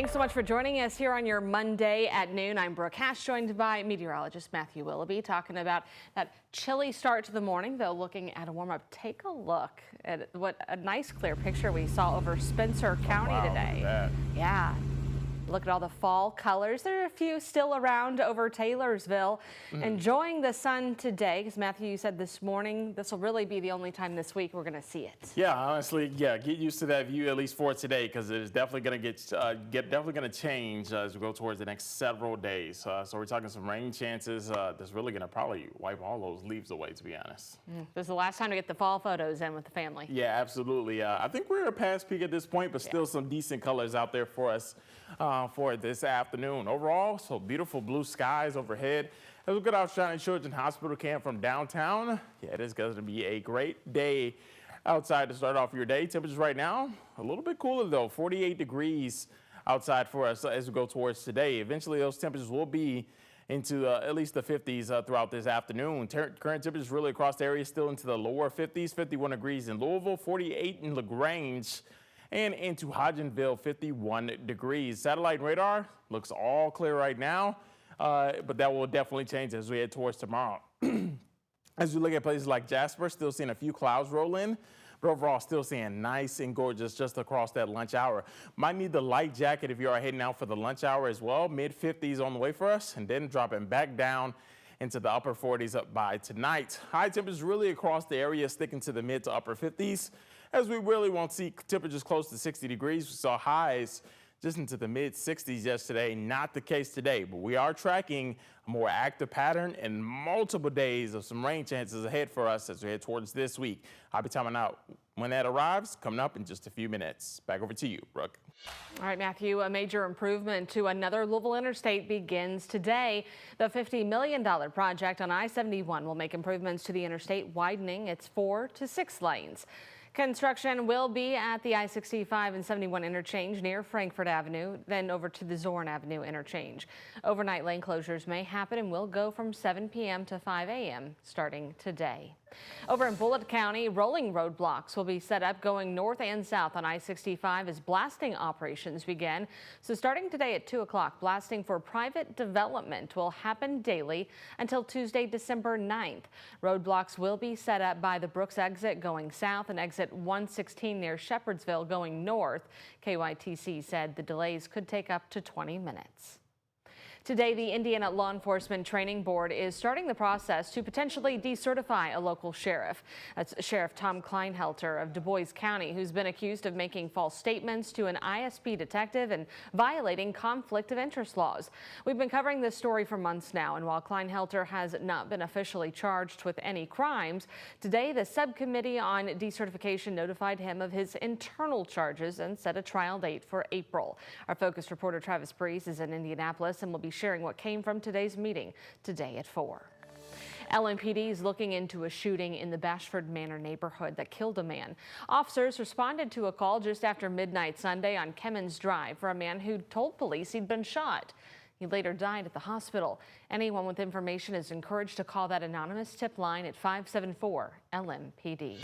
Thanks so much for joining us here on your Monday at noon. I'm Brooke Hash, joined by meteorologist Matthew Willoughby, talking about that chilly start to the morning, though looking at a warm-up. Take a look at what a nice clear picture we saw over Spencer County today. Look at that. Yeah. Look at all the fall colors. There are a few still around over Taylorsville. Enjoying the sun today, because Matthew, you said this morning, this will really be the only time this week we're going to see it. Yeah, honestly, yeah, get used to that view at least for today, because it is definitely going to definitely going to change as we go towards the next several days. So we're talking some rain chances. That's really going to probably wipe all those leaves away, to be honest. This is the last time to get the fall photos in with the family. Yeah, absolutely. I think we're past peak at this point, but still some decent colors out there for us for this afternoon. Overall, so beautiful blue skies overhead. As we get out Shining Children's Hospital camp from downtown, yeah, it is going to be a great day outside to start off your day. Temperatures right now, a little bit cooler though, 48 degrees outside for us as we go towards today. Eventually, those temperatures will be into at least the 50s throughout this afternoon. Current temperatures really across the area still into the lower 50s, 51 degrees in Louisville, 48 in LaGrange, and into Hodgenville, 51 degrees. Satellite radar looks all clear right now, but that will definitely change as we head towards tomorrow. As we look at places like Jasper, still seeing a few clouds roll in, but overall still seeing nice and gorgeous just across that lunch hour. Might need the light jacket if you are heading out for the lunch hour as well. Mid-50s on the way for us, and then dropping back down into the upper 40s up by tonight. High temperatures really across the area, sticking to the mid to upper 50s, as we really won't see temperatures close to 60 degrees. We saw highs just into the mid 60s yesterday. Not the case today, but we are tracking a more active pattern and multiple days of some rain chances ahead for us as we head towards this week. I'll be timing out when that arrives, coming up in just a few minutes. Back over to you, Brooke. All right, Matthew, a major improvement to another Louisville interstate begins today. The $50 million project on I-71 will make improvements to the interstate, widening its 4 to 6 lanes. Construction will be at the I-65 and 71 interchange near Frankfort Avenue, then over to the Zorn Avenue interchange. Overnight lane closures may happen and will go from 7 p.m. to 5 a.m. starting today. Over in Bullitt County, rolling roadblocks will be set up going north and south on I-65 as blasting operations begin. So starting today at 2 o'clock, blasting for private development will happen daily until Tuesday, December 9th. Roadblocks will be set up by the Brooks exit going south and exit 116 near Shepherdsville going north. KYTC said the delays could take up to 20 minutes. Today, the Indiana Law Enforcement Training Board is starting the process to potentially decertify a local sheriff. That's Sheriff Tom Kleinhelter of Du Bois County, who's been accused of making false statements to an ISP detective and violating conflict of interest laws. We've been covering this story for months now, and while Kleinhelter has not been officially charged with any crimes, today the subcommittee on decertification notified him of his internal charges and set a trial date for April. Our Focus reporter Travis Breeze is in Indianapolis and will be sharing what came from today's meeting today at 4. LMPD is looking into a shooting in the Bashford Manor neighborhood that killed a man. Officers responded to a call just after midnight Sunday on Kemmons Drive for a man who told police he'd been shot. He later died at the hospital. Anyone with information is encouraged to call that anonymous tip line at 574 LMPD.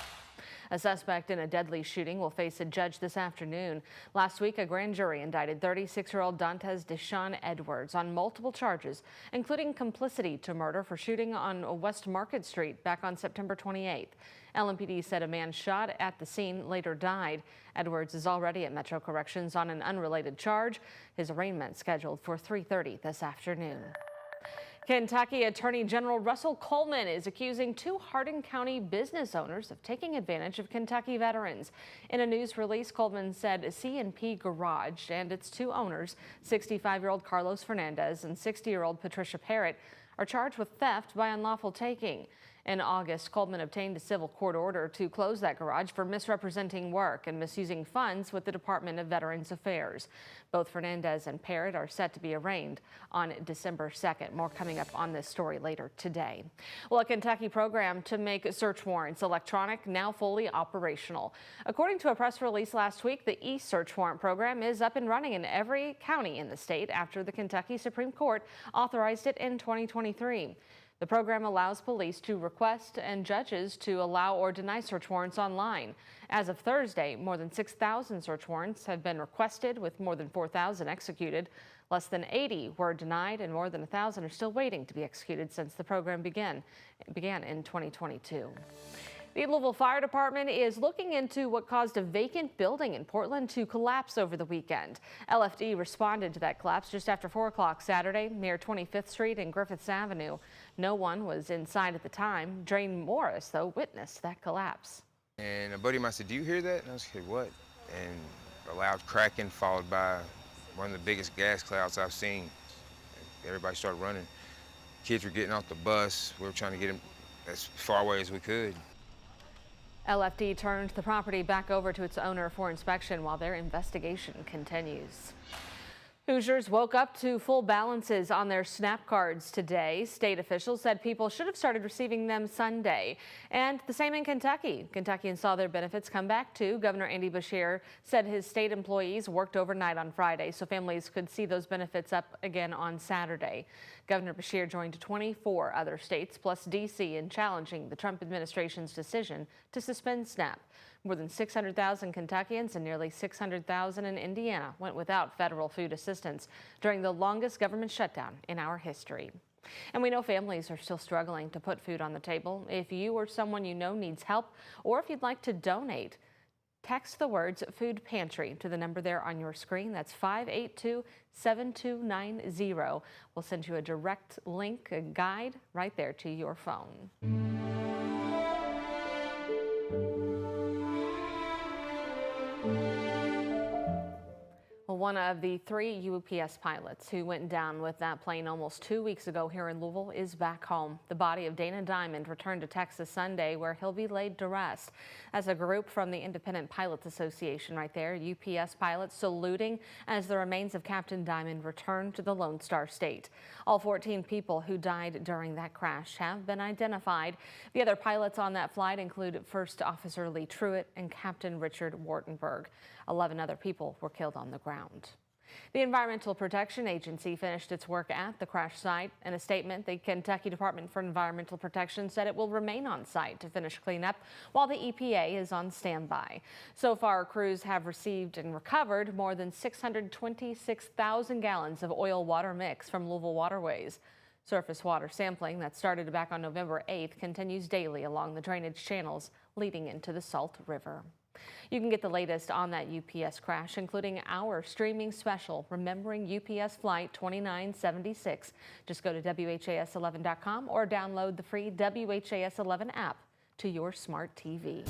A suspect in a deadly shooting will face a judge this afternoon. Last week, a grand jury indicted 36-year-old Dantes Deshawn Edwards on multiple charges, including complicity to murder for shooting on West Market Street back on September 28th. LMPD said a man shot at the scene later died. Edwards is already at Metro Corrections on an unrelated charge. His arraignment scheduled for 3:30 this afternoon. Kentucky Attorney General Russell Coleman is accusing 2 Hardin County business owners of taking advantage of Kentucky veterans. In a news release, Coleman said C&P Garage and its 2 owners, 65-year-old Carlos Fernandez and 60-year-old Patricia Parrott, are charged with theft by unlawful taking. In August, Coleman obtained a civil court order to close that garage for misrepresenting work and misusing funds with the Department of Veterans Affairs. Both Fernandez and Parrott are set to be arraigned on December 2nd. More coming up on this story later today. Well, a Kentucky program to make search warrants electronic now fully operational. According to a press release last week, the e-search warrant program is up and running in every county in the state after the Kentucky Supreme Court authorized it in 2023. The program allows police to request and judges to allow or deny search warrants online. As of Thursday, more than 6,000 search warrants have been requested, with more than 4,000 executed. Less than 80 were denied, and more than 1,000 are still waiting to be executed since the program began in 2022. The Louisville Fire Department is looking into what caused a vacant building in Portland to collapse over the weekend. LFD responded to that collapse just after 4 o'clock Saturday near 25th Street and Griffiths Avenue. No one was inside at the time. Drain Morris, though, witnessed that collapse. And a buddy of mine said, "Do you hear that?" And I was like, "What?" And a loud cracking followed by one of the biggest gas clouds I've seen. Everybody started running. Kids were getting off the bus. We were trying to get them as far away as we could. LFD turned the property back over to its owner for inspection while their investigation continues. Hoosiers woke up to full balances on their SNAP cards today. State officials said people should have started receiving them Sunday. And the same in Kentucky. Kentuckians saw their benefits come back too. Governor Andy Beshear said his state employees worked overnight on Friday so families could see those benefits up again on Saturday. Governor Beshear joined 24 other states plus D.C. in challenging the Trump administration's decision to suspend SNAP. More than 600,000 Kentuckians and nearly 600,000 in Indiana went without federal food assistance during the longest government shutdown in our history. And we know families are still struggling to put food on the table. If you or someone you know needs help, or if you'd like to donate, text the words "food pantry" to the number there on your screen. That's 582-7290. We'll send you a direct link, a guide right there to your phone. Well, one of the 3 UPS pilots who went down with that plane almost 2 weeks ago here in Louisville is back home. The body of Dana Diamond returned to Texas Sunday, where he'll be laid to rest. As a group from the Independent Pilots Association right there, UPS pilots saluting as the remains of Captain Diamond return to the Lone Star State. All 14 people who died during that crash have been identified. The other pilots on that flight include First Officer Lee Truitt and Captain Richard Wartenberg. 11 other people were killed on the ground. The Environmental Protection Agency finished its work at the crash site. In a statement, the Kentucky Department for Environmental Protection said it will remain on site to finish cleanup while the EPA is on standby. So far, crews have received and recovered more than 626,000 gallons of oil water mix from Louisville waterways. Surface water sampling that started back on November 8th continues daily along the drainage channels leading into the Salt River. You can get the latest on that UPS crash, including our streaming special, Remembering UPS Flight 2976. Just go to WHAS11.com or download the free WHAS11 app to your smart TV.